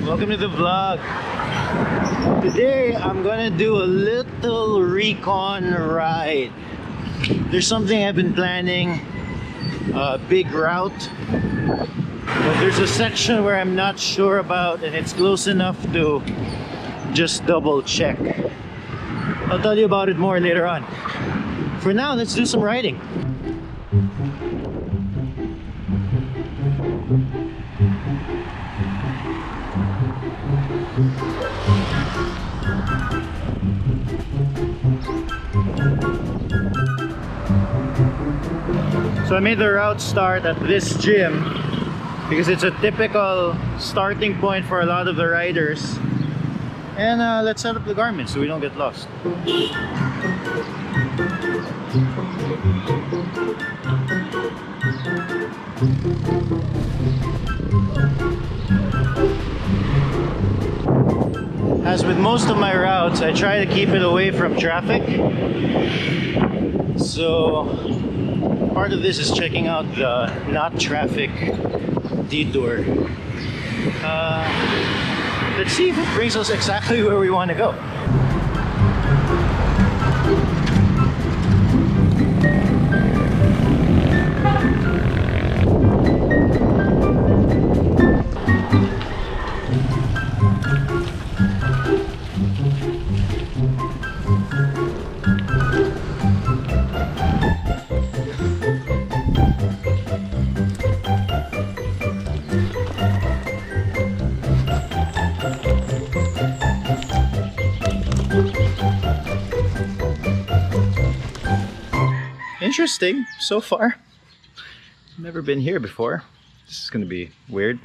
Welcome to the vlog. Today I'm gonna do a little recon ride. There's something I've been planning, a big route, but there's a section where I'm not sure about and it's close enough to just double check. I'll tell you about it more later on. For now, let's do some riding. So I made the route start at this gym because it's a typical starting point for a lot of the riders. And let's set up the garment so we don't get lost. As with most of my routes, I try to keep it away from traffic. So part of this is checking out the not traffic detour. Let's see if it brings us exactly where we want to go. Interesting so far. Never been here before. This is gonna be weird.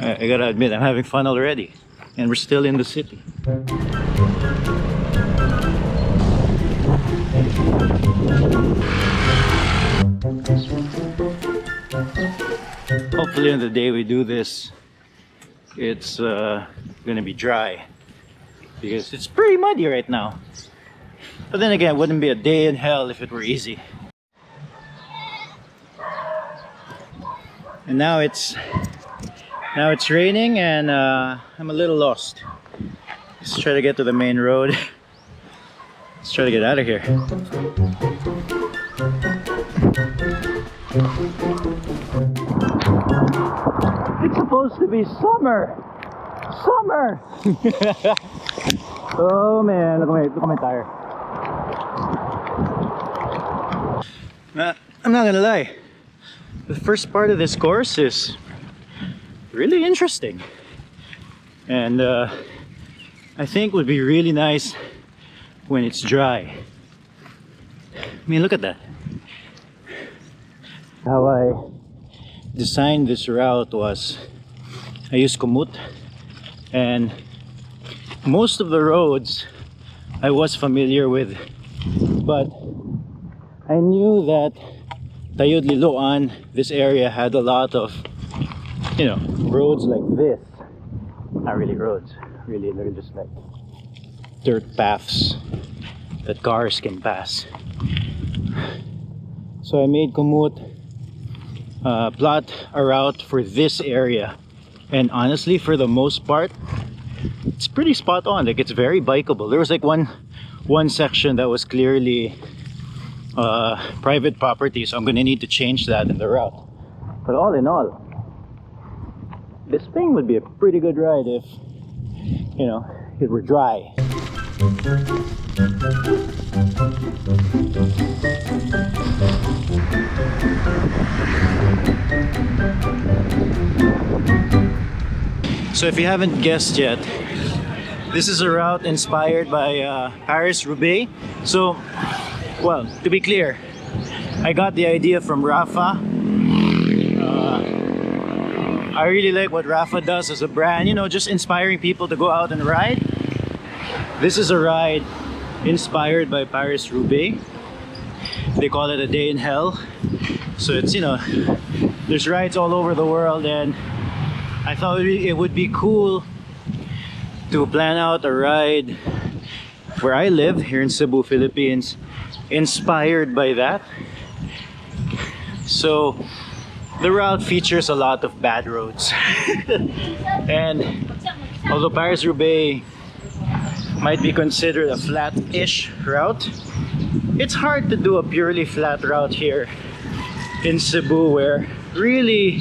I gotta admit, I'm having fun already, and we're still in the city. Hopefully on the day we do this, it's gonna be dry, because it's pretty muddy right now. But then again, it wouldn't be a day in hell if it were easy. And now it's raining and I'm a little lost. Let's try to get to the main road. Let's try to get out of here. It's supposed to be summer! Summer! Oh man, look at my tire. I'm not gonna lie. The first part of this course is really interesting, and I think would be really nice when it's dry. I mean, look at that. How I designed this route was I used Komoot, and most of the roads I was familiar with, but I knew that Tayud Liloan, this area had a lot of, you know, roads like this. Not really roads, really, they're just like dirt paths that cars can pass. So I made Komoot plot a route for this area, and honestly, for the most part, it's pretty spot on. Like, it's very bikeable. There was like one section that was clearly private property, so I'm gonna need to change that in the route. But all in all, this thing would be a pretty good ride if, you know, it were dry. So if you haven't guessed yet, this is a route inspired by Paris-Roubaix. So, well, to be clear, I got the idea from Rapha. I really like what Rapha does as a brand, you know, just inspiring people to go out and ride. This is a ride inspired by Paris-Roubaix. They call it a day in hell. So it's, you know, there's rides all over the world, and I thought it would be cool to plan out a ride where I live, here in Cebu, Philippines, inspired by that. So the route features a lot of bad roads. And although Paris-Roubaix might be considered a flat-ish route, it's hard to do a purely flat route here in Cebu, where really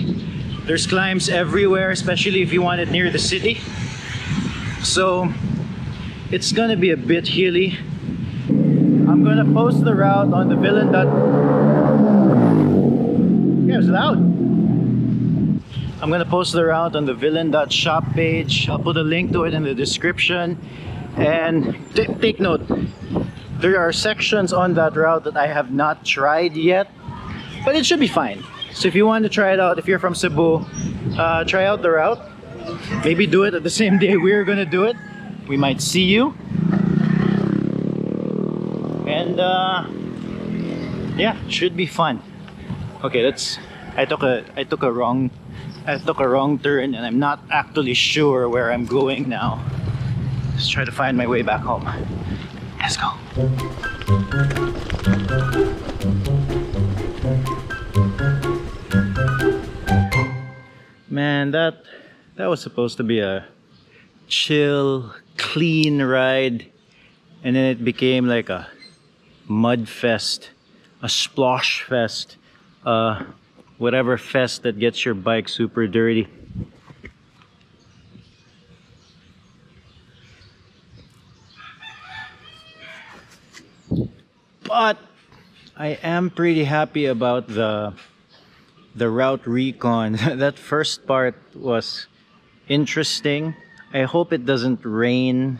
there's climbs everywhere, especially if you want it near the city. So it's gonna be a bit hilly. I'm gonna post the route on the villain. Yeah, it's loud. I'm gonna post the route on the villain.shop page. I'll put a link to it in the description. And take note, there are sections on that route that I have not tried yet, but it should be fine. So if you want to try it out, if you're from Cebu, try out the route. Maybe do it at the same day we're gonna do it. We might see you. And yeah, should be fun. Okay, I took a wrong turn, and I'm not actually sure where I'm going now. Let's try to find my way back home. Let's go. Man, that was supposed to be a chill, clean ride, and then it became like a mud fest, a splosh fest, whatever fest that gets your bike super dirty. But I am pretty happy about the route recon. That first part was interesting. I hope it doesn't rain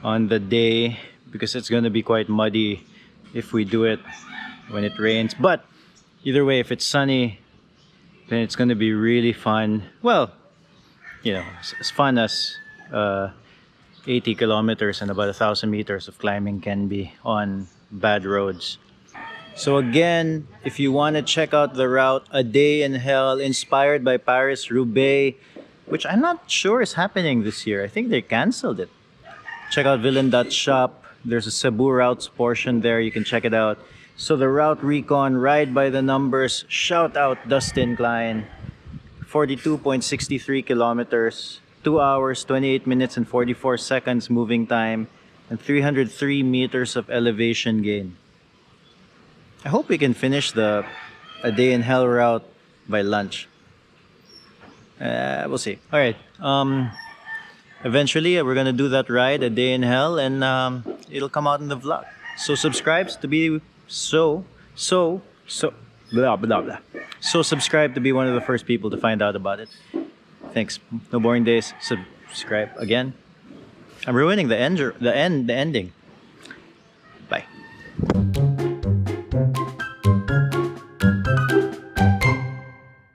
on the day, because it's gonna be quite muddy if we do it when it rains. But either way, if it's sunny, then it's gonna be really fun. Well, you know, as fun as 80 kilometers and about 1,000 meters of climbing can be on bad roads. So again, if you want to check out the route A Day in Hell, inspired by Paris-Roubaix, which I'm not sure is happening this year. I think they canceled it. Check out villain.shop. There's a Cebu routes portion there. You can check it out. So the route recon, ride by the numbers. Shout out Dustin Klein. 42.63 kilometers, 2 hours, 28 minutes and 44 seconds moving time, and 303 meters of elevation gain. I hope we can finish the A Day in Hell route by lunch. We'll see. All right. Eventually, we're gonna do that ride, A Day in Hell, and it'll come out in the vlog. So subscribe to be blah blah blah. So subscribe to be one of the first people to find out about it. Thanks. No boring days. Subscribe again. I'm ruining the ending.